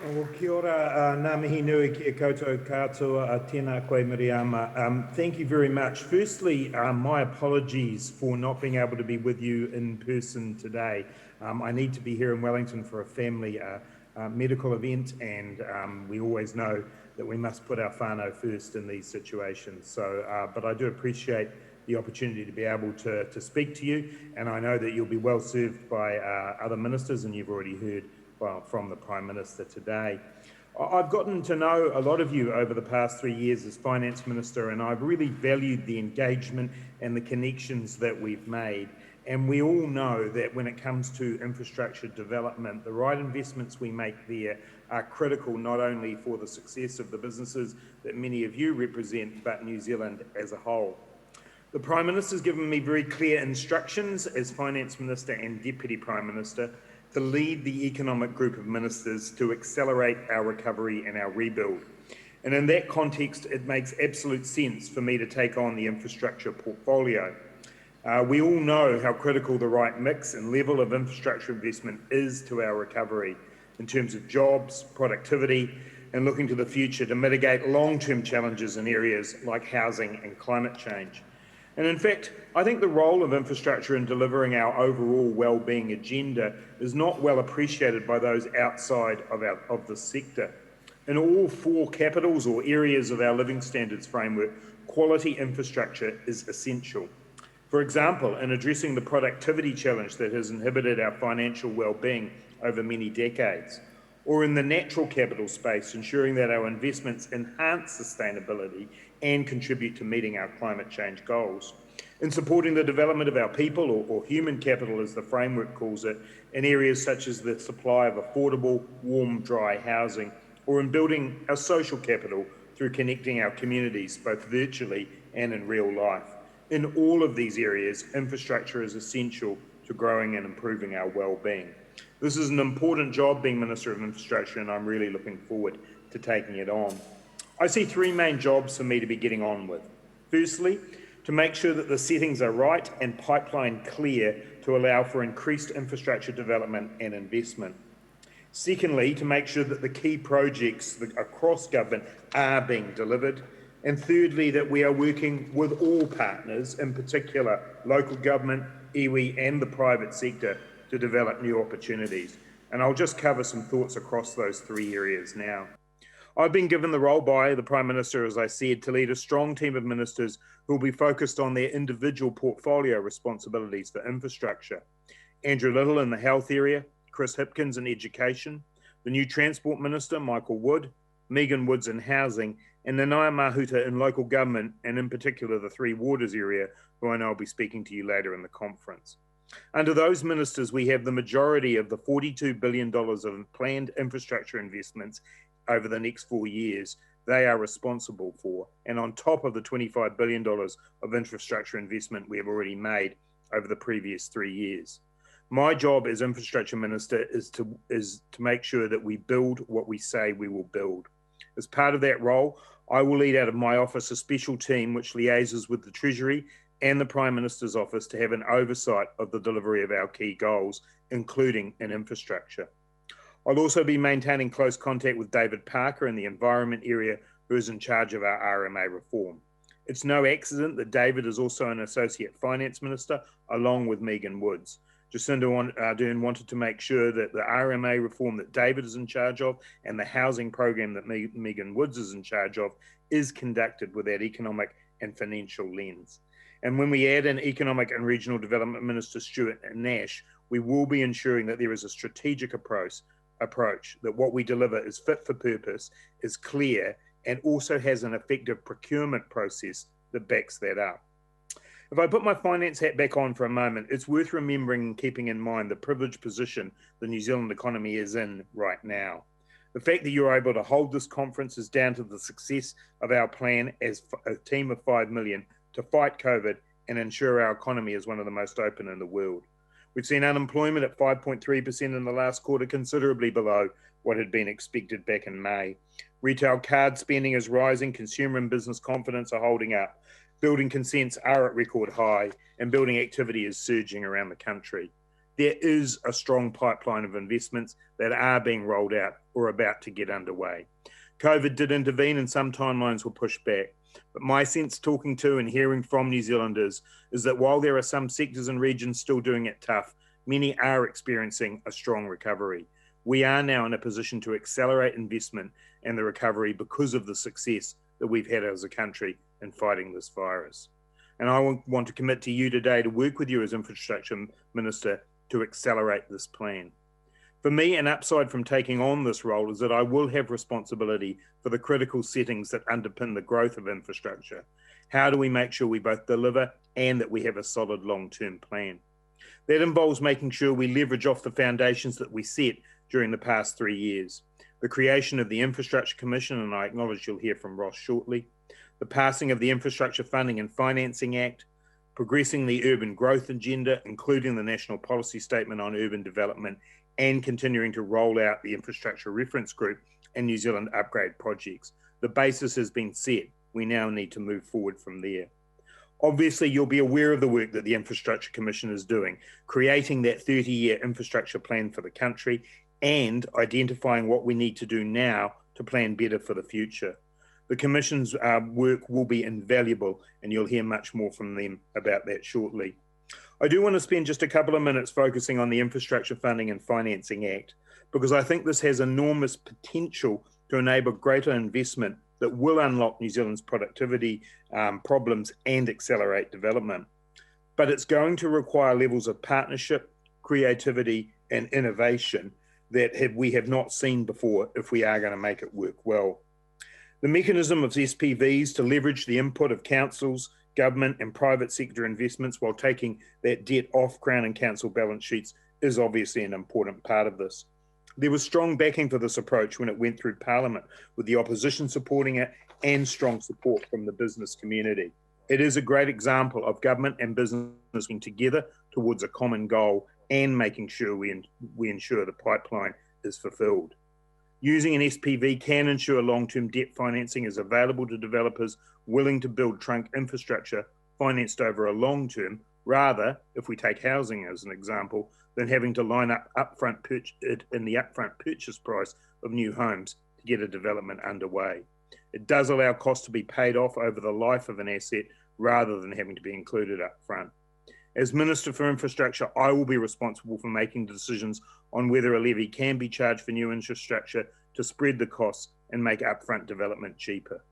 O kia ora, ngā mihi nui ki e koutou katoa, tēnā koe Miriama. Thank you very much. Firstly, my apologies for not being able to be with you in person today. I need to be here in Wellington for a family medical event, and we always know that we must put our whānau first in these situations. So, but I do appreciate the opportunity to be able to speak to you, and I know that you'll be well served by other ministers, and you've already heard from the Prime Minister today. I've gotten to know a lot of you over the past 3 years as Finance Minister, and I've really valued the engagement and the connections that we've made. And we all know that when it comes to infrastructure development, the right investments we make there are critical not only for the success of the businesses that many of you represent, but New Zealand as a whole. The Prime Minister's given me very clear instructions as Finance Minister and Deputy Prime Minister to lead the economic group of ministers to accelerate our recovery and our rebuild. And in that context, it makes absolute sense for me to take on the infrastructure portfolio. We all know how critical the right mix and level of infrastructure investment is to our recovery in terms of jobs, productivity, and looking to the future to mitigate long-term challenges in areas like housing and climate change. And in fact, I think the role of infrastructure in delivering our overall well-being agenda is not well appreciated by those outside of the sector. In all four capitals or areas of our living standards framework, quality infrastructure is essential. For example, in addressing the productivity challenge that has inhibited our financial well-being over many decades, or in the natural capital space, ensuring that our investments enhance sustainability and contribute to meeting our climate change goals. In supporting the development of our people, or human capital as the framework calls it, in areas such as the supply of affordable, warm, dry housing, or in building our social capital through connecting our communities, both virtually and in real life. In all of these areas, infrastructure is essential to growing and improving our well-being. This is an important job being Minister of Infrastructure, and I'm really looking forward to taking it on. I see three main jobs for me to be getting on with. Firstly, to make sure that the settings are right and pipeline clear to allow for increased infrastructure development and investment. Secondly, to make sure that the key projects across government are being delivered. And thirdly, that we are working with all partners, in particular local government, iwi and the private sector, to develop new opportunities. And I'll just cover some thoughts across those three areas now. I've been given the role by the Prime Minister, as I said, to lead a strong team of ministers who will be focused on their individual portfolio responsibilities for infrastructure. Andrew Little in the health area, Chris Hipkins in education, the new Transport Minister, Michael Wood, Megan Woods in housing, and Nanaia Mahuta in local government, and in particular the Three Waters area, who I know I'll be speaking to you later in the conference. Under those ministers, we have the majority of the $42 billion of planned infrastructure investments over the next 4 years they are responsible for, and on top of the $25 billion of infrastructure investment we have already made over the previous 3 years. My job as Infrastructure Minister is to make sure that we build what we say we will build. As part of that role, I will lead out of my office a special team which liaises with the Treasury and the Prime Minister's office to have an oversight of the delivery of our key goals, including in infrastructure. I'll also be maintaining close contact with David Parker in the environment area, who is in charge of our RMA reform. It's no accident that David is also an Associate Finance Minister, along with Megan Woods. Jacinda Ardern wanted to make sure that the RMA reform that David is in charge of and the housing program that Megan Woods is in charge of is conducted with that economic and financial lens. And when we add in Economic and Regional Development Minister Stuart Nash, we will be ensuring that there is a strategic approach, that what we deliver is fit for purpose, is clear, and also has an effective procurement process that backs that up. If I put my finance hat back on for a moment, it's worth remembering and keeping in mind the privileged position the New Zealand economy is in right now. The fact that you're able to hold this conference is down to the success of our plan as a team of 5 million to fight COVID and ensure our economy is one of the most open in the world. We've seen unemployment at 5.3% in the last quarter, considerably below what had been expected back in May. Retail card spending is rising, consumer and business confidence are holding up, building consents are at record high, and building activity is surging around the country. there is a strong pipeline of investments that are being rolled out or about to get underway. COVID did intervene and some timelines were pushed back. But my sense talking to and hearing from New Zealanders is that while there are some sectors and regions still doing it tough, many are experiencing a strong recovery. We are now in a position to accelerate investment and the recovery because of the success that we've had as a country in fighting this virus. And I want to commit to you today to work with you as Infrastructure Minister to accelerate this plan. For me, an upside from taking on this role is that I will have responsibility for the critical settings that underpin the growth of infrastructure. How do we make sure we both deliver and that we have a solid long-term plan? That involves making sure we leverage off the foundations that we set during the past 3 years. The creation of the Infrastructure Commission, and I acknowledge you'll hear from Ross shortly, the passing of the Infrastructure Funding and Financing Act, progressing the urban growth agenda, including the National Policy Statement on Urban Development, and continuing to roll out the Infrastructure Reference Group and New Zealand upgrade projects. The basis has been set. We now need to move forward from there. Obviously, you'll be aware of the work that the Infrastructure Commission is doing, creating that 30-year infrastructure plan for the country and identifying what we need to do now to plan better for the future. The Commission's work will be invaluable, and you'll hear much more from them about that shortly. I do want to spend just a couple of minutes focusing on the Infrastructure Funding and Financing Act, because I think this has enormous potential to enable greater investment that will unlock New Zealand's productivity problems and accelerate development. But it's going to require levels of partnership, creativity, and innovation that we have not seen before if we are going to make it work well. The mechanism of SPVs to leverage the input of councils, government and private sector investments while taking that debt off Crown and Council balance sheets is obviously an important part of this. There was strong backing for this approach when it went through Parliament, with the opposition supporting it and strong support from the business community. It is a great example of government and business working together towards a common goal and making sure we ensure the pipeline is fulfilled. Using an SPV can ensure long-term debt financing is available to developers willing to build trunk infrastructure financed over a long term, rather, if we take housing as an example, than having to line up in the upfront purchase price of new homes to get a development underway. It does allow costs to be paid off over the life of an asset rather than having to be included up front. As Minister for Infrastructure, I will be responsible for making decisions on whether a levy can be charged for new infrastructure to spread the costs and make upfront development cheaper.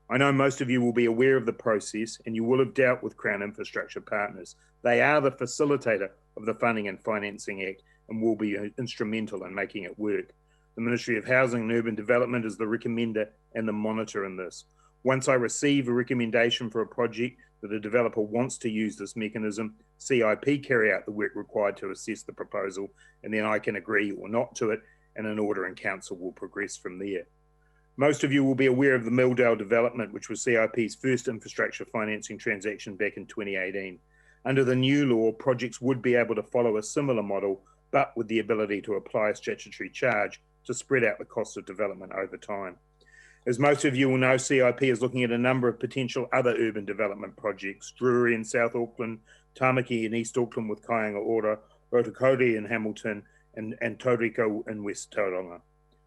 I know most of you will be aware of the process and you will have dealt with Crown Infrastructure Partners. They are the facilitator of the Funding and Financing Act and will be instrumental in making it work. The Ministry of Housing and Urban Development is the recommender and the monitor in this. Once I receive a recommendation for a project that a developer wants to use this mechanism, CIP carry out the work required to assess the proposal, and then I can agree or not to it, and an order in council will progress from there. Most of you will be aware of the Milldale development, which was CIP's first infrastructure financing transaction back in 2018. Under the new law, projects would be able to follow a similar model, but with the ability to apply a statutory charge to spread out the cost of development over time. As most of you will know, CIP is looking at a number of potential other urban development projects: Drury in South Auckland, Tamaki in East Auckland with Kāinga Ora, Rotorua in Hamilton, and Tauriko in West Tauranga.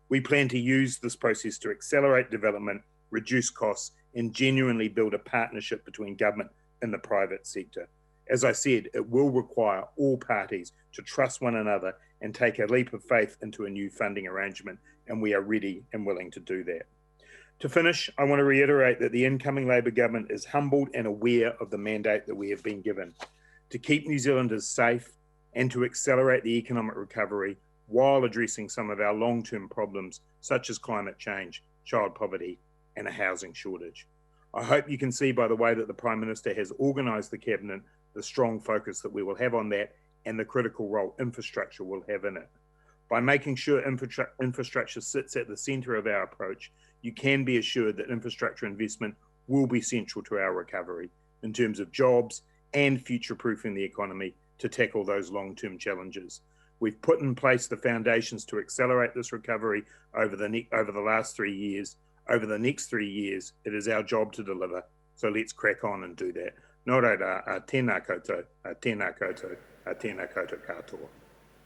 We plan to use this process to accelerate development, reduce costs, and genuinely build a partnership between government and the private sector. As I said, it will require all parties to trust one another and take a leap of faith into a new funding arrangement, and we are ready and willing to do that. To finish, I want to reiterate that the incoming Labour government is humbled and aware of the mandate that we have been given to keep New Zealanders safe and to accelerate the economic recovery while addressing some of our long-term problems, such as climate change, child poverty, and a housing shortage. I hope you can see by the way that the Prime Minister has organised the Cabinet the strong focus that we will have on that and the critical role infrastructure will have in it. By making sure infrastructure sits at the centre of our approach, you can be assured that infrastructure investment will be central to our recovery in terms of jobs and future-proofing the economy to tackle those long-term challenges. We've put in place the foundations to accelerate this recovery over the last 3 years. Over the next 3 years, it is our job to deliver. So let's crack on and do that. Nō reira, tēnā koutou, tēnā koutou, tēnā koutou katoa.